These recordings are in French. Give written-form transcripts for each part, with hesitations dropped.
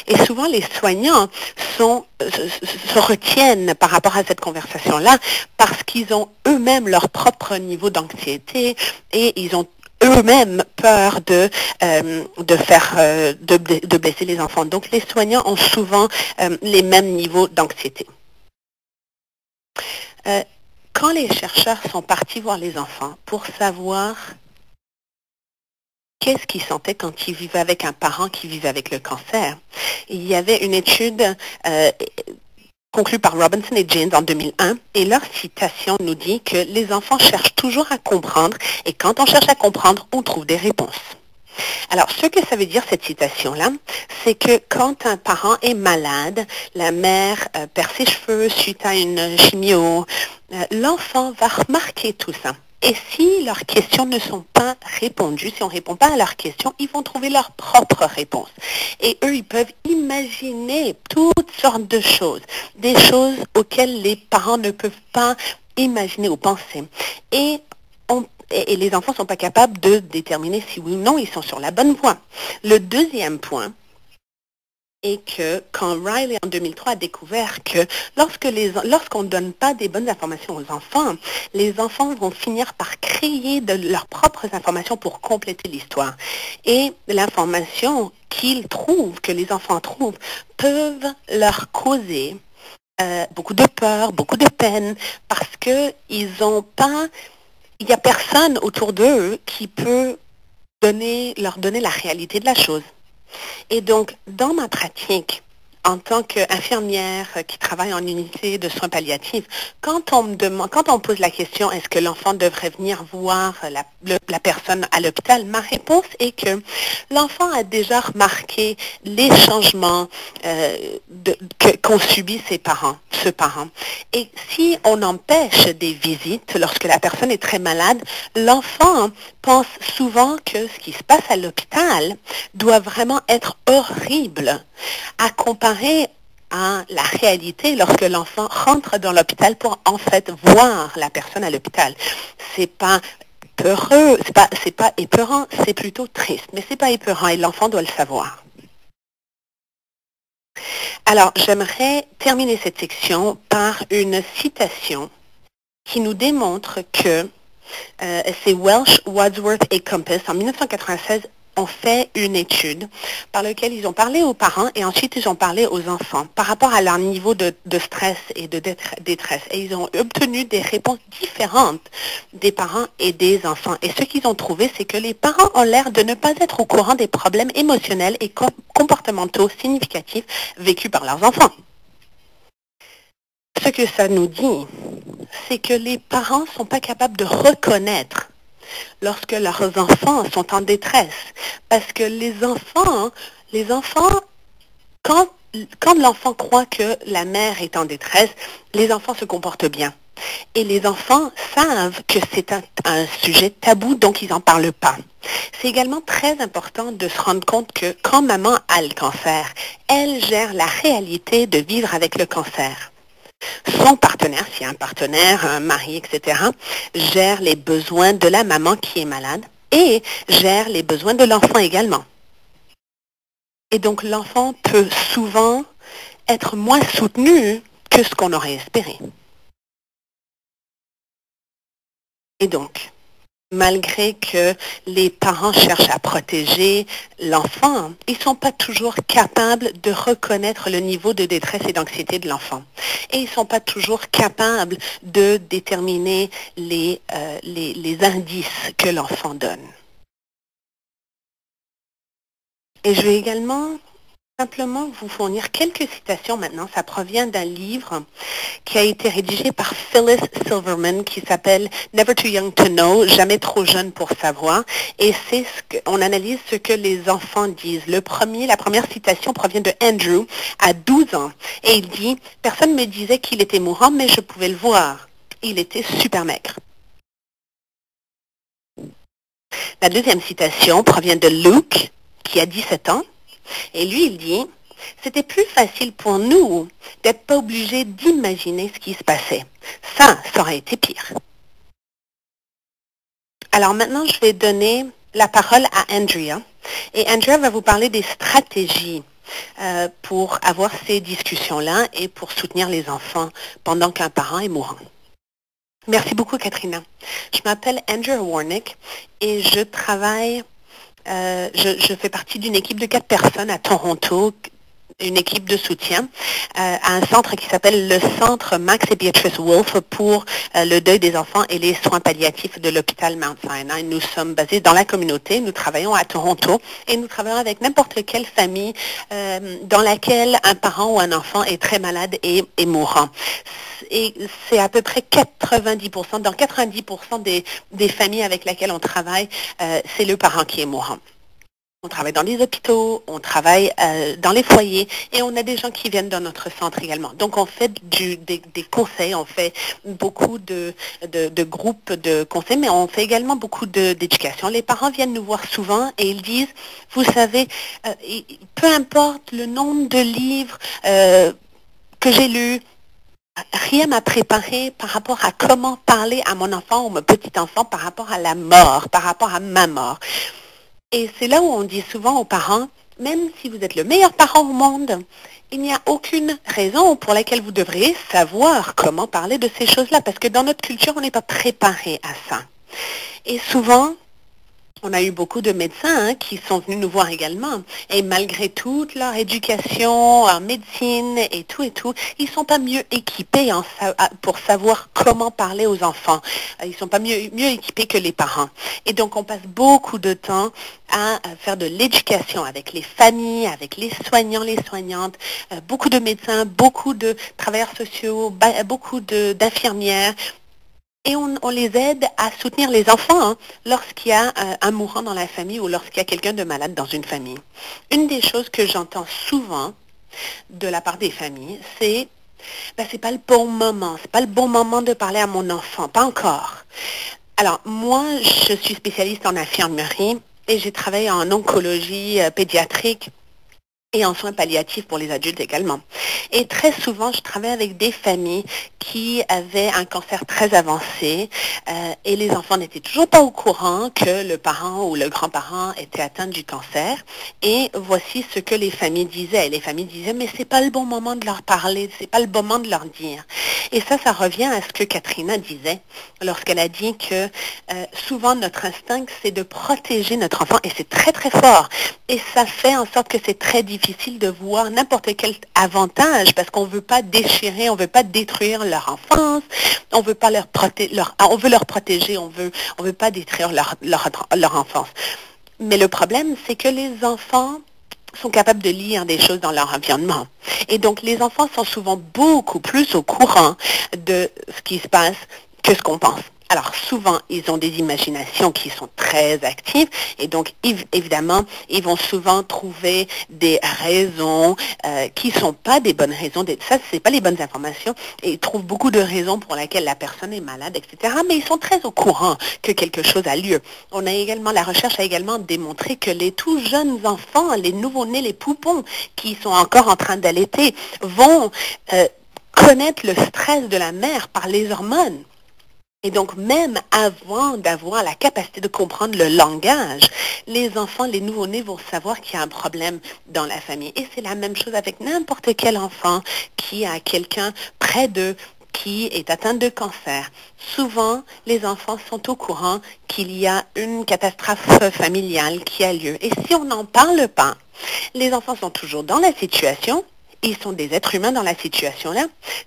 Et souvent, les soignants se retiennent par rapport à cette conversation-là parce qu'ils ont eux-mêmes leur propre niveau d'anxiété et ils ont eux-mêmes peur de blesser les enfants. Donc, les soignants ont souvent les mêmes niveaux d'anxiété. Quand les chercheurs sont partis voir les enfants pour savoir qu'est-ce qu'ils sentaient quand ils vivaient avec un parent qui vivait avec le cancer, il y avait une étude conclue par Robinson et James en 2001, et leur citation nous dit que les enfants cherchent toujours à comprendre, et quand on cherche à comprendre, on trouve des réponses. Alors, ce que ça veut dire, cette citation-là, c'est que quand un parent est malade, la mère perd ses cheveux suite à une chimio, l'enfant va remarquer tout ça. Et si leurs questions ne sont pas répondues, si on ne répond pas à leurs questions, ils vont trouver leur propre réponse. Et eux, ils peuvent imaginer toutes sortes de choses, des choses auxquelles les parents ne peuvent pas imaginer ou penser. Et les enfants ne sont pas capables de déterminer si oui ou non ils sont sur la bonne voie. Le deuxième point est que quand Riley en 2003 a découvert que lorsqu'on ne donne pas des bonnes informations aux enfants, les enfants vont finir par créer de leurs propres informations pour compléter l'histoire. Et l'information qu'ils trouvent, que les enfants trouvent, peuvent leur causer beaucoup de peur, beaucoup de peine, parce qu'ils n'ont pas... Il n'y a personne autour d'eux qui peut leur donner la réalité de la chose. Et donc, dans ma pratique, en tant qu'infirmière qui travaille en unité de soins palliatifs, quand on me pose la question, est-ce que l'enfant devrait venir voir la personne à l'hôpital, ma réponse est que l'enfant a déjà remarqué les changements qu'ont subi ce parent. Et si on empêche des visites lorsque la personne est très malade, l'enfant pense souvent que ce qui se passe à l'hôpital doit vraiment être horrible à comparer à la réalité lorsque l'enfant rentre dans l'hôpital pour en fait voir la personne à l'hôpital. C'est pas peureux, c'est pas épeurant, c'est plutôt triste, mais c'est pas épeurant et l'enfant doit le savoir. Alors, j'aimerais terminer cette section par une citation qui nous démontre que c'est Welsh, Wadsworth et Compass en 1996 ont fait une étude par laquelle ils ont parlé aux parents et ensuite ils ont parlé aux enfants par rapport à leur niveau de stress et de détresse. Et ils ont obtenu des réponses différentes des parents et des enfants. Et ce qu'ils ont trouvé, c'est que les parents ont l'air de ne pas être au courant des problèmes émotionnels et comportementaux significatifs vécus par leurs enfants. Ce que ça nous dit, c'est que les parents ne sont pas capables de reconnaître lorsque leurs enfants sont en détresse. Parce que les enfants, quand l'enfant croit que la mère est en détresse, les enfants se comportent bien. Et les enfants savent que c'est un sujet tabou, donc ils n'en parlent pas. C'est également très important de se rendre compte que quand maman a le cancer, elle gère la réalité de vivre avec le cancer. Son partenaire, s'il y a un partenaire, un mari, etc., gère les besoins de la maman qui est malade et gère les besoins de l'enfant également. Et donc l'enfant peut souvent être moins soutenu que ce qu'on aurait espéré. Et donc, malgré que les parents cherchent à protéger l'enfant, ils ne sont pas toujours capables de reconnaître le niveau de détresse et d'anxiété de l'enfant. Et ils ne sont pas toujours capables de déterminer les indices que l'enfant donne. Et je vais également simplement vous fournir quelques citations maintenant. Ça provient d'un livre qui a été rédigé par Phyllis Silverman qui s'appelle Never Too Young to Know, jamais trop jeune pour savoir. Et c'est on analyse ce que les enfants disent. La première citation provient de Andrew à 12 ans. Et il dit, personne ne me disait qu'il était mourant, mais je pouvais le voir. Il était super maigre. La deuxième citation provient de Luke, qui a 17 ans. Et lui, il dit, c'était plus facile pour nous d'être pas obligés d'imaginer ce qui se passait. Ça aurait été pire. Alors maintenant, je vais donner la parole à Andrea. Et Andrea va vous parler des stratégies pour avoir ces discussions-là et pour soutenir les enfants pendant qu'un parent est mourant. Merci beaucoup, Katrina. Je m'appelle Andrea Warnick et je travaille, je fais partie d'une équipe de 4 personnes à Toronto, une équipe de soutien à un centre qui s'appelle le Centre Max et Beatrice Wolfe pour le deuil des enfants et les soins palliatifs de l'hôpital Mount Sinai. Nous sommes basés dans la communauté, nous travaillons à Toronto et nous travaillons avec n'importe quelle famille dans laquelle un parent ou un enfant est très malade et mourant. Et c'est à peu près 90%, dans 90% des familles avec lesquelles on travaille, c'est le parent qui est mourant. On travaille dans les hôpitaux, on travaille dans les foyers et on a des gens qui viennent dans notre centre également. Donc, on fait des conseils, on fait beaucoup de groupes de conseils, mais on fait également beaucoup d'éducation. Les parents viennent nous voir souvent et ils disent, vous savez, peu importe le nombre de livres que j'ai lus, rien m'a préparé par rapport à comment parler à mon enfant ou mon petit enfant par rapport à la mort, par rapport à ma mort. Et c'est là où on dit souvent aux parents, même si vous êtes le meilleur parent au monde, il n'y a aucune raison pour laquelle vous devriez savoir comment parler de ces choses-là, parce que dans notre culture, on n'est pas préparé à ça. Et souvent, on a eu beaucoup de médecins qui sont venus nous voir également. Et malgré toute leur éducation en médecine et tout, ils ne sont pas mieux équipés pour savoir comment parler aux enfants. Ils ne sont pas mieux équipés que les parents. Et donc, on passe beaucoup de temps à faire de l'éducation avec les familles, avec les soignants, les soignantes, beaucoup de médecins, beaucoup de travailleurs sociaux, beaucoup d'infirmières. Et on les aide à soutenir les enfants lorsqu'il y a un mourant dans la famille ou lorsqu'il y a quelqu'un de malade dans une famille. Une des choses que j'entends souvent de la part des familles, c'est c'est pas le bon moment, c'est pas le bon moment de parler à mon enfant, pas encore. Alors, moi, je suis spécialiste en infirmerie et j'ai travaillé en oncologie pédiatrique et en soins palliatifs pour les adultes également. Et très souvent, je travaille avec des familles qui avaient un cancer très avancé et les enfants n'étaient toujours pas au courant que le parent ou le grand-parent était atteint du cancer. Et voici ce que les familles disaient. Les familles disaient, mais c'est pas le bon moment de leur parler, c'est pas le bon moment de leur dire. Et ça revient à ce que Katrina disait lorsqu'elle a dit que souvent notre instinct, c'est de protéger notre enfant et c'est très, très fort. Et ça fait en sorte que c'est très difficile de voir n'importe quel avantage parce qu'on ne veut pas déchirer, on ne veut pas détruire leur enfance, on veut pas on veut leur protéger, on veut pas détruire leur enfance. Mais le problème, c'est que les enfants sont capables de lire des choses dans leur environnement. Et donc, les enfants sont souvent beaucoup plus au courant de ce qui se passe que ce qu'on pense. Alors, souvent, ils ont des imaginations qui sont très actives et donc, évidemment, ils vont souvent trouver des raisons qui ne sont pas des bonnes raisons. Ça, ce n'est pas les bonnes informations et ils trouvent beaucoup de raisons pour lesquelles la personne est malade, etc. Mais ils sont très au courant que quelque chose a lieu. La recherche a également démontré que les tout jeunes enfants, les nouveau-nés, les poupons qui sont encore en train d'allaiter vont connaître le stress de la mère par les hormones. Et donc, même avant d'avoir la capacité de comprendre le langage, les enfants, les nouveau-nés vont savoir qu'il y a un problème dans la famille. Et c'est la même chose avec n'importe quel enfant qui a quelqu'un près d'eux qui est atteint de cancer. Souvent, les enfants sont au courant qu'il y a une catastrophe familiale qui a lieu. Et si on n'en parle pas, les enfants sont toujours dans la situation. Ils sont des êtres humains dans la situation-là.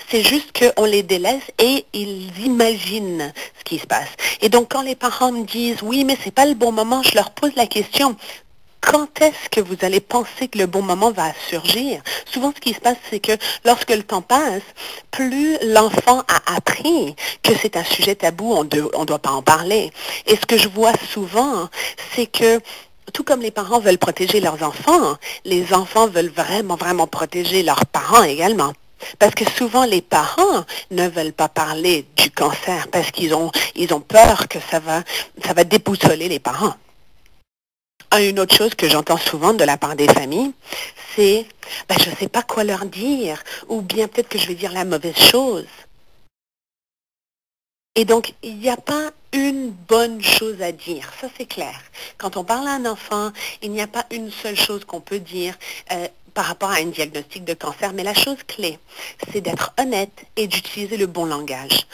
C'est juste qu'on les délaisse et ils imaginent ce qui se passe. Et donc, quand les parents me disent, oui, mais c'est pas le bon moment, je leur pose la question, quand est-ce que vous allez penser que le bon moment va surgir? Souvent, ce qui se passe, c'est que lorsque le temps passe, plus l'enfant a appris que c'est un sujet tabou, on ne doit pas en parler. Et ce que je vois souvent, c'est que tout comme les parents veulent protéger leurs enfants, les enfants veulent vraiment, vraiment protéger leurs parents également. Parce que souvent, les parents ne veulent pas parler du cancer parce qu'ils ont peur que ça va déboussoler les parents. Une autre chose que j'entends souvent de la part des familles, c'est je ne sais pas quoi leur dire, ou bien peut-être que je vais dire la mauvaise chose. Et donc, il n'y a pas une bonne chose à dire, ça c'est clair. Quand on parle à un enfant, il n'y a pas une seule chose qu'on peut dire. par rapport à un diagnostic de cancer, mais la chose clé, c'est d'être honnête et d'utiliser le bon langage.